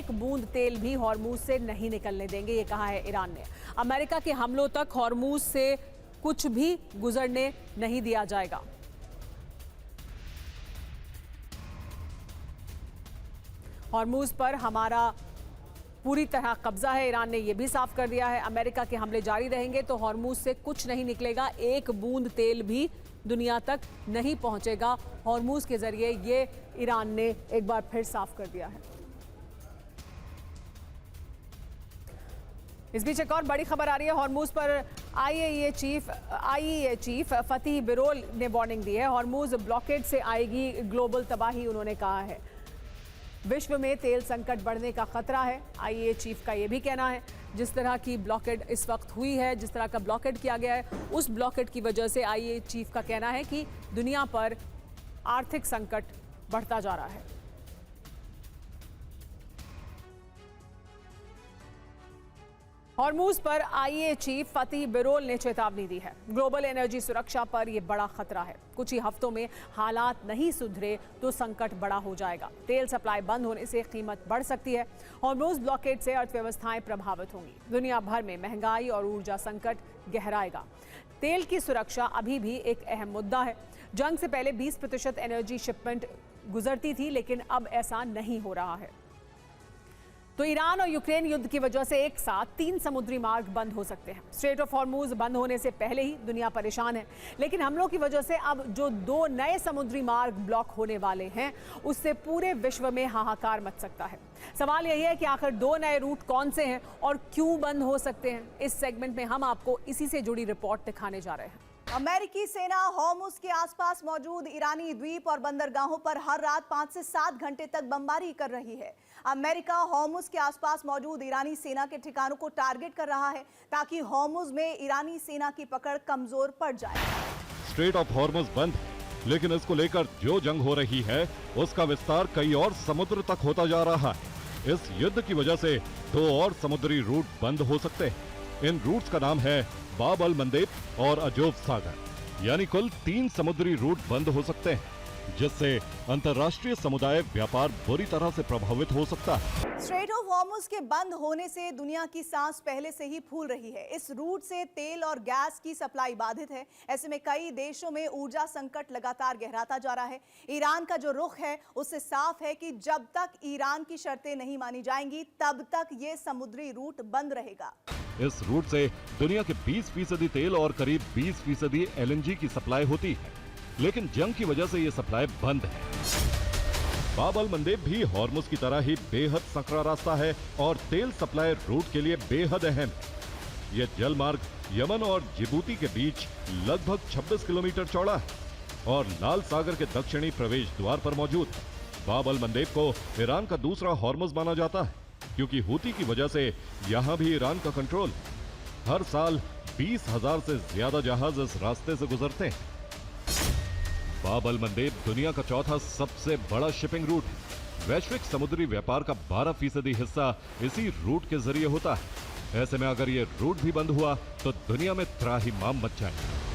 एक बूंद तेल भी हॉर्मूज से नहीं निकलने देंगे, ये कहा है ईरान ने। अमेरिका के हमलों तक हॉर्मूज से कुछ भी गुजरने नहीं दिया जाएगा। हॉर्मूज पर हमारा पूरी तरह कब्जा है, ईरान ने यह भी साफ कर दिया है। अमेरिका के हमले जारी रहेंगे तो हॉर्मूज से कुछ नहीं निकलेगा, एक बूंद तेल भी दुनिया तक नहीं पहुंचेगा हॉर्मूज के जरिए, ये ईरान ने एक बार फिर साफ कर दिया है। इस बीच एक और बड़ी खबर आ रही है। हॉर्मूज पर आईईए चीफ फतीह बिरोल ने वार्निंग दी है। हॉर्मूज ब्लॉकेड से आएगी ग्लोबल तबाही, उन्होंने कहा है। विश्व में तेल संकट बढ़ने का खतरा है, आईईए चीफ का यह भी कहना है। जिस तरह की ब्लॉकेड इस वक्त हुई है, जिस तरह का ब्लॉकेड किया गया है, उस ब्लॉकेड की वजह से आईईए चीफ का कहना है कि दुनिया पर आर्थिक संकट बढ़ता जा रहा है। हॉर्मूज पर आईईए चीफ फतीह बिरोल ने चेतावनी दी है। ग्लोबल एनर्जी सुरक्षा पर यह बड़ा खतरा है। कुछ ही हफ्तों में हालात नहीं सुधरे तो संकट बड़ा हो जाएगा। तेल सप्लाई बंद होने से कीमत बढ़ सकती है। हॉर्मूज ब्लॉकेड से अर्थव्यवस्थाएं प्रभावित होंगी। दुनिया भर में महंगाई और ऊर्जा संकट गहराएगा। तेल की सुरक्षा अभी भी एक अहम मुद्दा है। जंग से पहले 20% एनर्जी शिपमेंट गुजरती थी, लेकिन अब ऐसा नहीं हो रहा है। तो ईरान और यूक्रेन युद्ध की वजह से एक साथ 3 समुद्री मार्ग बंद हो सकते हैं। स्ट्रेट ऑफ हॉर्मूज बंद होने से पहले ही दुनिया परेशान है, लेकिन हमलों की वजह से अब जो 2 नए समुद्री मार्ग ब्लॉक होने वाले हैं, उससे पूरे विश्व में हाहाकार मच सकता है। सवाल यही है कि आखिर 2 नए रूट कौन से हैं और क्यों बंद हो सकते हैं। इस सेगमेंट में हम आपको इसी से जुड़ी रिपोर्ट दिखाने जा रहे हैं। अमेरिकी सेना हॉर्मुज के आसपास मौजूद ईरानी द्वीप और बंदरगाहों पर हर रात 5 से 7 घंटे तक बमबारी कर रही है। अमेरिका हॉर्मुज के आसपास मौजूद ईरानी सेना के ठिकानों को टारगेट कर रहा है ताकि हॉर्मुज में ईरानी सेना की पकड़ कमजोर पड़ जाए। स्ट्रेट ऑफ हॉर्मुज बंद, लेकिन इसको लेकर जो जंग हो रही है उसका विस्तार कई और समुद्र तक होता जा रहा है। इस युद्ध की वजह से 2 और समुद्री रूट बंद हो सकते हैं। इन रूट्स का नाम है बाब अल मंदेब और अजोव सागर, यानी कुल 3 समुद्री रूट बंद हो सकते हैं, जिससे अंतर्राष्ट्रीय समुदाय व्यापार बुरी तरह से प्रभावित हो सकता है। स्ट्रेट ऑफ हॉर्मुज के बंद होने से दुनिया की सांस पहले से ही फूल रही है। इस रूट से तेल और गैस की सप्लाई बाधित है। ऐसे में कई देशों में ऊर्जा संकट लगातार गहराता जा रहा है। ईरान का जो रुख है उससे साफ है कि जब तक ईरान की शर्तें नहीं मानी जाएंगी, तब तक ये समुद्री रूट बंद रहेगा। इस रूट से दुनिया के 20% तेल और करीब 20% एलएनजी की सप्लाई होती है, लेकिन जंग की वजह से ये सप्लाई बंद है। बाब अल मंदेब भी हॉर्मुज की तरह ही बेहद संकरा रास्ता है और तेल सप्लाई रूट के लिए बेहद अहम है। यह जल मार्ग यमन और जिबूती के बीच लगभग 26 किलोमीटर चौड़ा है और लाल सागर के दक्षिणी प्रवेश द्वार पर मौजूद है। बाब अल मंदेब को ईरान का दूसरा हॉर्मुज माना जाता है, क्योंकि हूती की वजह से यहां भी ईरान का कंट्रोल। हर साल 20,000 से ज्यादा जहाज इस रास्ते से गुजरते हैं। बाब अल मंदेब दुनिया का चौथा सबसे बड़ा शिपिंग रूट है। वैश्विक समुद्री व्यापार का 12% हिस्सा इसी रूट के जरिए होता है। ऐसे में अगर ये रूट भी बंद हुआ तो दुनिया में त्राहिमाम मच जाएगा।